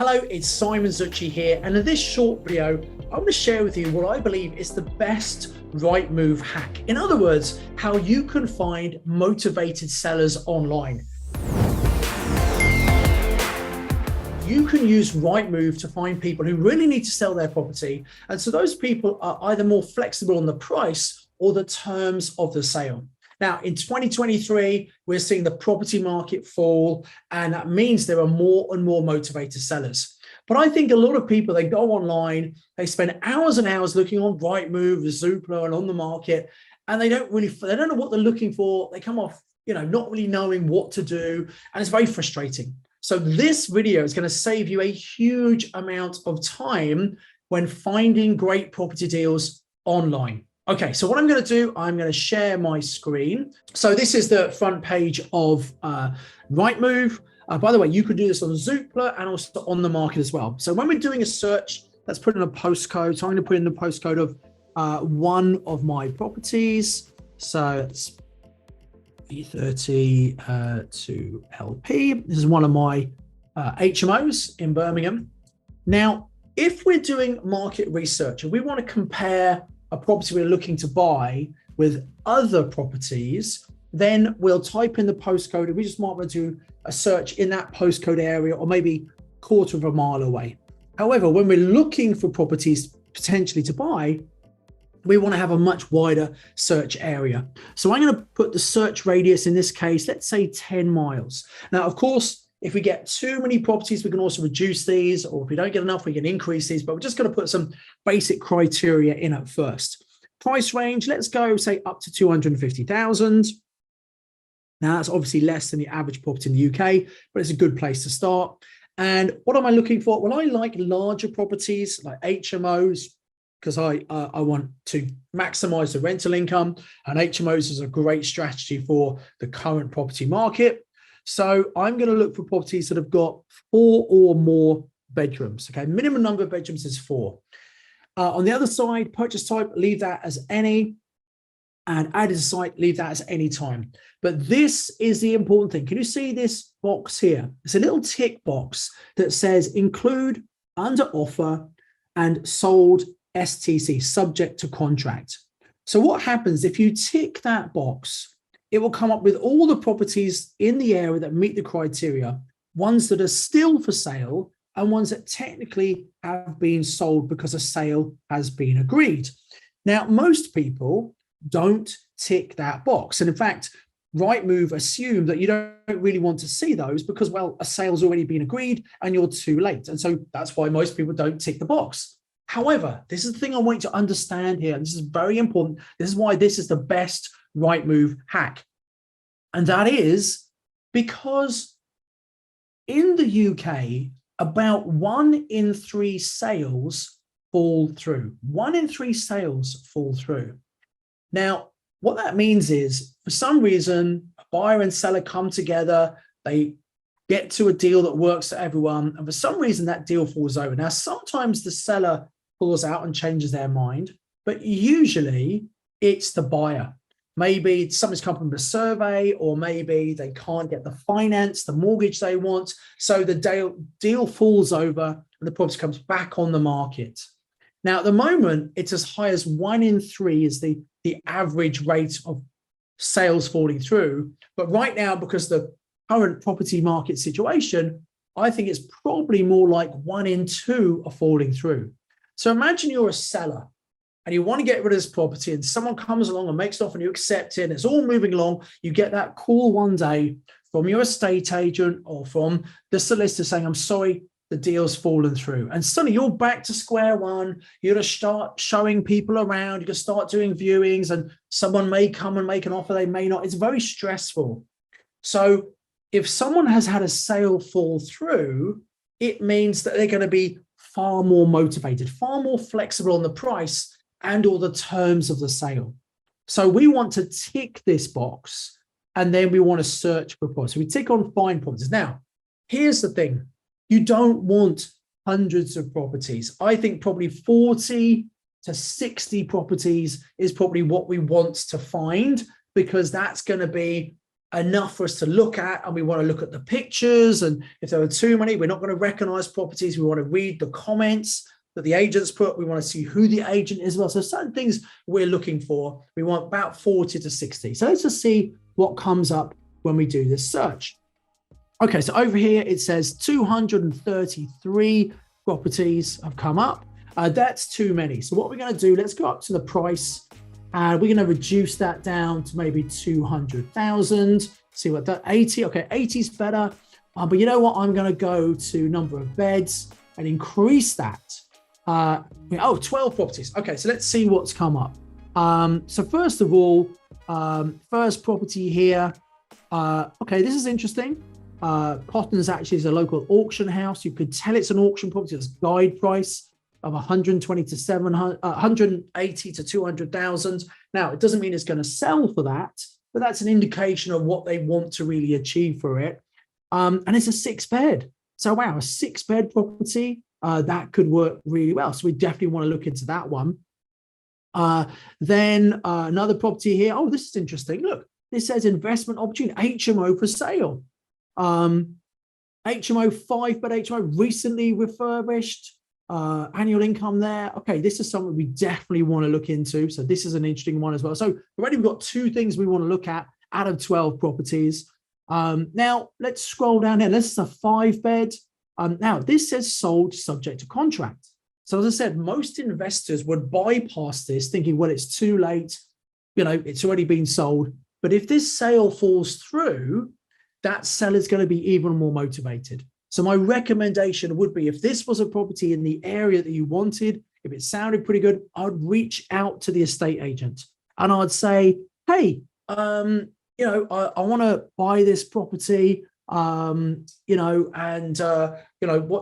Hello, it's Simon Zutshi here, and in this short video, I want to share with you what I believe is the best Rightmove hack. In other words, how you can find motivated sellers online. You can use Rightmove to find people who really need to sell their property, and so those people are either more flexible on the price or the terms of the sale. Now, in 2023, we're seeing the property market fall, and that means there are more and more motivated sellers. But I think a lot of people, they go online, they spend hours and hours looking on Rightmove, Zoopla, and on the market, and they don't know what they're looking for. They come off, not really knowing what to do, and it's very frustrating. So this video is going to save you a huge amount of time when finding great property deals online. Okay, so what I'm going to do, I'm going to share my screen. So this is the front page of Rightmove. By the way, you could do this on Zoopla and also on the market as well. So when we're doing a search, let's put in a postcode. So I'm going to put in the postcode of one of my properties. So it's B30 to LP. This is one of my HMOs in Birmingham. Now, if we're doing market research and we want to compare a property we're looking to buy with other properties, then we'll type in the postcode and we just might want to do a search in that postcode area or maybe a quarter of a mile away. However, when we're looking for properties potentially to buy, we want to have a much wider search area. So I'm going to put the search radius in this case, let's say 10 miles. Now, of course, if we get too many properties, we can also reduce these, or if we don't get enough, we can increase these, but we're just going to put some basic criteria in at first. Price range, let's go say up to 250,000. Now that's obviously less than the average property in the UK, but it's a good place to start. And what am I looking for? Well, I like larger properties like HMOs, because I want to maximize the rental income, and HMOs is a great strategy for the current property market. So I'm going to look for properties that have got 4 or more bedrooms. Okay, minimum number of bedrooms is 4. On the other side, purchase type, leave that as any, and added to site, leave that as any time. But this is the important thing. Can you see this box here? It's a little tick box that says include under offer and sold STC, subject to contract. So what happens if you tick that box? It will come up with all the properties in the area that meet the criteria, ones that are still for sale and ones that technically have been sold because a sale has been agreed. Now, most people don't tick that box. And in fact, Rightmove assume that you don't really want to see those because, well, a sale's already been agreed and you're too late. And so that's why most people don't tick the box. However, this is the thing I want you to understand here, and this is very important. This is why this is the best Rightmove hack. And that is because in the UK, about 1 in 3 sales fall through. 1 in 3 sales fall through. Now, what that means is, for some reason, a buyer and seller come together, they get to a deal that works for everyone, and for some reason that deal falls over. Now, sometimes the seller pulls out and changes their mind, but usually it's the buyer. Maybe something's come from a survey, or maybe they can't get the finance, the mortgage they want. So the deal falls over and the property comes back on the market. Now, at the moment, it's as high as 1 in 3 is the average rate of sales falling through. But right now, because the current property market situation, I think it's probably more like 1 in 2 are falling through. So imagine you're a seller and you want to get rid of this property, and someone comes along and makes an offer and you accept it, and it's all moving along. You get that call one day from your estate agent or from the solicitor saying, I'm sorry, the deal's fallen through. And suddenly you're back to square one. You're going to start showing people around. You can start doing viewings, and someone may come and make an offer, they may not. It's very stressful. So if someone has had a sale fall through, it means that they're going to be far more motivated, far more flexible on the price and all the terms of the sale. So we want to tick this box, and then we want to search for properties. So we tick on find properties. Now, here's the thing. You don't want hundreds of properties. I think probably 40 to 60 properties is probably what we want to find, because that's going to be enough for us to look at, and we want to look at the pictures, and if there are too many, we're not going to recognize properties. We want to read the comments that the agents put. We want to see who the agent is as well. So certain things we're looking for, we want about 40 to 60. So let's just see what comes up when we do this search. Okay, so over here it says 233 properties have come up. That's too many. So what we're going to do, let's go up to the price, and we're going to reduce that down to maybe 200,000. See what that 80. Okay, 80 is better. But you know what? I'm going to go to number of beds and increase that. 12 properties. Okay, so let's see what's come up. So first of all, first property here. Okay, this is interesting. Potton's actually is a local auction house. You could tell it's an auction property. It's guide price of 120 to 700, 180 to 200,000. Now, it doesn't mean it's going to sell for that, but that's an indication of what they want to really achieve for it. And it's a 6-bed. So wow, a 6-bed property, that could work really well. So we definitely want to look into that one. Then another property here. Oh, this is interesting. Look, this says investment opportunity, HMO for sale. HMO, 5-bed HMO, recently refurbished, annual income there. Okay, this is something we definitely want to look into. So this is an interesting one as well. So already we've got 2 things we want to look at out of 12 properties. Now let's scroll down here. This is a 5-bed. Now this says sold subject to contract. So as I said, most investors would bypass this thinking, well, it's too late. You know, it's already been sold. But if this sale falls through, that seller's going to be even more motivated. So my recommendation would be, if this was a property in the area that you wanted, if it sounded pretty good, I'd reach out to the estate agent and I'd say, hey, I want to buy this property, what's the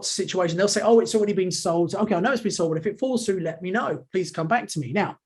situation? They'll say, oh, it's already been sold. Okay, I know it's been sold, but if it falls through, let me know. Please come back to me. Now,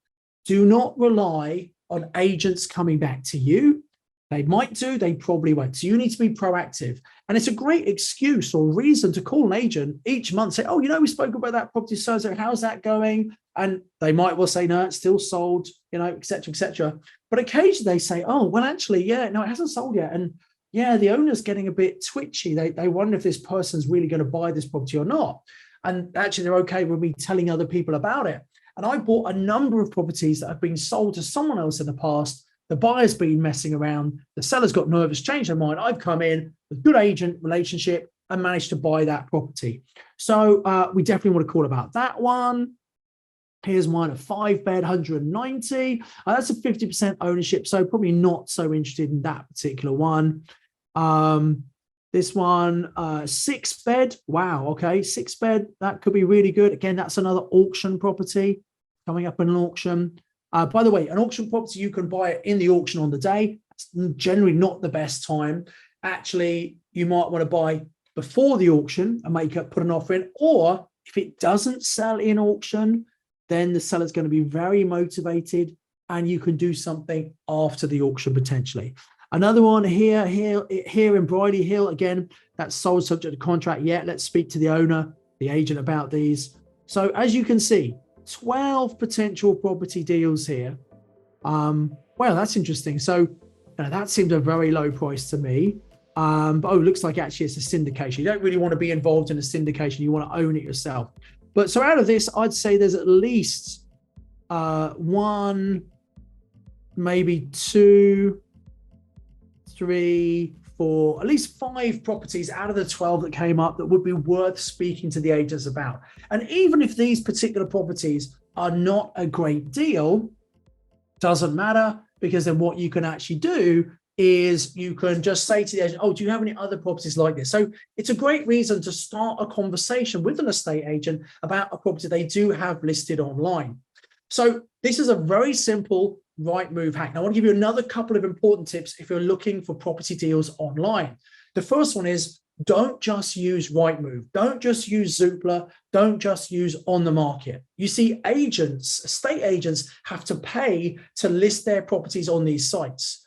do not rely on agents coming back to you. They might do, they probably won't. So you need to be proactive. And it's a great excuse or reason to call an agent each month, say, oh, we spoke about that property, so how's that going? And they might well say, no, it's still sold, et cetera, et cetera. But occasionally they say, oh, well, actually, yeah, no, it hasn't sold yet. And yeah, the owner's getting a bit twitchy. They wonder if this person's really going to buy this property or not. And actually they're okay with me telling other people about it. And I bought a number of properties that have been sold to someone else in the past. The buyer's been messing around. The seller's got nervous, changed their mind. I've come in with a good agent relationship and managed to buy that property. So we definitely want to call about that one. Here's mine, a 5-bed, 190. That's a 50% ownership, so probably not so interested in that particular one. This one, 6-bed. Wow, okay, 6-bed. That could be really good. Again, that's another auction property coming up in an auction. By the way, an auction property, you can buy it in the auction on the day. It's generally not the best time. Actually, you might want to buy before the auction and put an offer in. Or if it doesn't sell in auction, then the seller's going to be very motivated and you can do something after the auction potentially. Another one here in Bridie Hill, again, that's sold subject to contract. Yeah, let's speak to the owner, the agent about these. So as you can see, 12 potential property deals here. Well, that's interesting. So that seemed a very low price to me. But looks like actually it's a syndication. You don't really want to be involved in a syndication. You want to own it yourself. But so out of this, I'd say there's at least 1, maybe 2, 3, 4, at least 5 properties out of the 12 that came up that would be worth speaking to the agents about. And even if these particular properties are not a great deal, doesn't matter, because then what you can actually do is you can just say to the agent, oh, do you have any other properties like this? So it's a great reason to start a conversation with an estate agent about a property they do have listed online. So this is a very simple Rightmove hack. Now, I want to give you another couple of important tips if you're looking for property deals online. The first one is, don't just use Rightmove. Don't just use Zoopla. Don't just use On the Market. You see, estate agents have to pay to list their properties on these sites.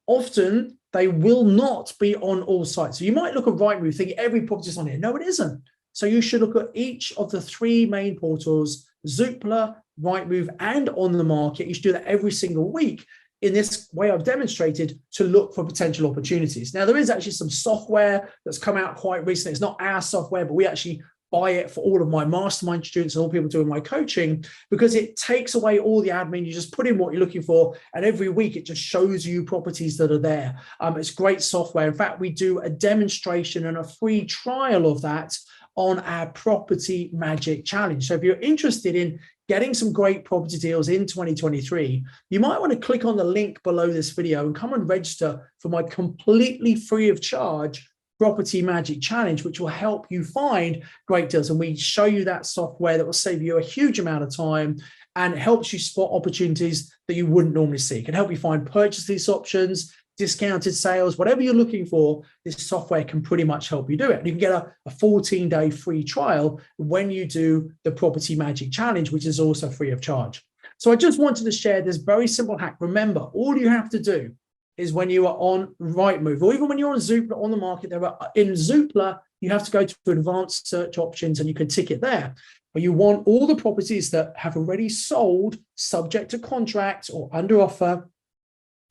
Often they will not be on all sites. So you might look at Rightmove thinking every property is on here. No, it isn't. So you should look at each of the 3 main portals, Zoopla, Rightmove, and On the Market. You should do that every single week. in this way I've demonstrated to look for potential opportunities. Now, there is actually some software that's come out quite recently. It's not our software, but we actually buy it for all of my mastermind students and all people doing my coaching, because it takes away all the admin. You just put in what you're looking for, and every week it just shows you properties that are there. It's great software. In fact, we do a demonstration and a free trial of that on our Property Magic Challenge. So if you're interested in getting some great property deals in 2023, you might want to click on the link below this video and come and register for my completely free of charge Property Magic Challenge, which will help you find great deals. And we show you that software that will save you a huge amount of time and helps you spot opportunities that you wouldn't normally see. It can help you find purchase lease options, discounted sales, whatever you're looking for. This software can pretty much help you do it. And you can get a 14-day free trial when you do the Property Magic Challenge, which is also free of charge. So I just wanted to share this very simple hack. Remember, all you have to do is when you are on Rightmove, or even when you're on Zoopla on the market, in Zoopla, you have to go to advanced search options and you can tick it there. But you want all the properties that have already sold, subject to contract or under offer.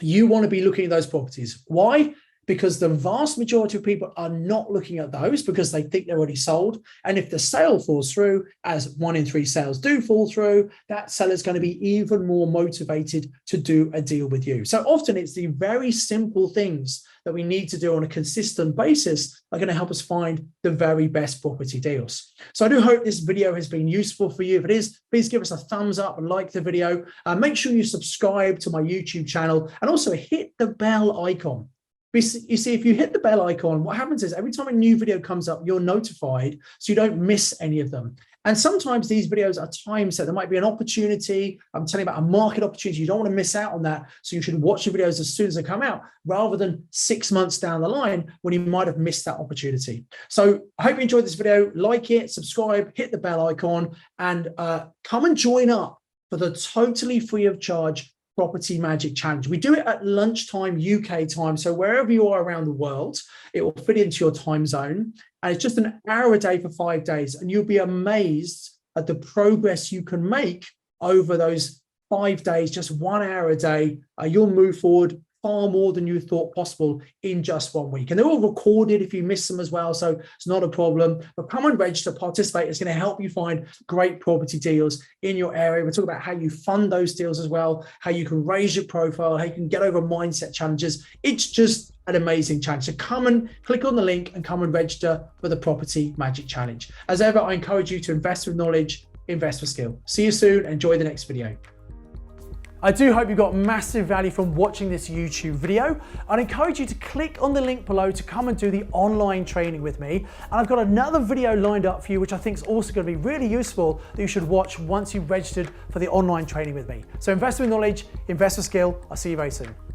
You want to be looking at those properties. Why? Because the vast majority of people are not looking at those because they think they're already sold. And if the sale falls through, as 1 in 3 sales do fall through, that seller is going to be even more motivated to do a deal with you. So often it's the very simple things that we need to do on a consistent basis are going to help us find the very best property deals. So I do hope this video has been useful for you. If it is, please give us a thumbs up and like the video. Make sure you subscribe to my YouTube channel and also hit the bell icon. You see, if you hit the bell icon, what happens is every time a new video comes up, you're notified so you don't miss any of them. And sometimes these videos are time set. There might be an opportunity. I'm telling you about a market opportunity. You don't want to miss out on that. So you should watch the videos as soon as they come out rather than 6 months down the line when you might have missed that opportunity. So I hope you enjoyed this video. Like it, subscribe, hit the bell icon, and come and join up for the totally free of charge Property Magic Challenge. We do it at lunchtime UK time. So wherever you are around the world, it will fit into your time zone. And it's just an hour a day for 5 days. And you'll be amazed at the progress you can make over those 5 days, just 1 hour a day. You'll move forward far more than you thought possible in just 1 week. And they're all recorded if you miss them as well, so it's not a problem. But come and register, participate. It's going to help you find great property deals in your area. We'll talk about how you fund those deals as well, how you can raise your profile, how you can get over mindset challenges. It's just an amazing challenge. So come and click on the link and come and register for the Property Magic Challenge. As ever, I encourage you to invest with knowledge, invest with skill. See you soon. Enjoy the next video. I do hope you got massive value from watching this YouTube video. I'd encourage you to click on the link below to come and do the online training with me. And I've got another video lined up for you, which I think is also going to be really useful that you should watch once you've registered for the online training with me. So invest with knowledge, invest with skill. I'll see you very soon.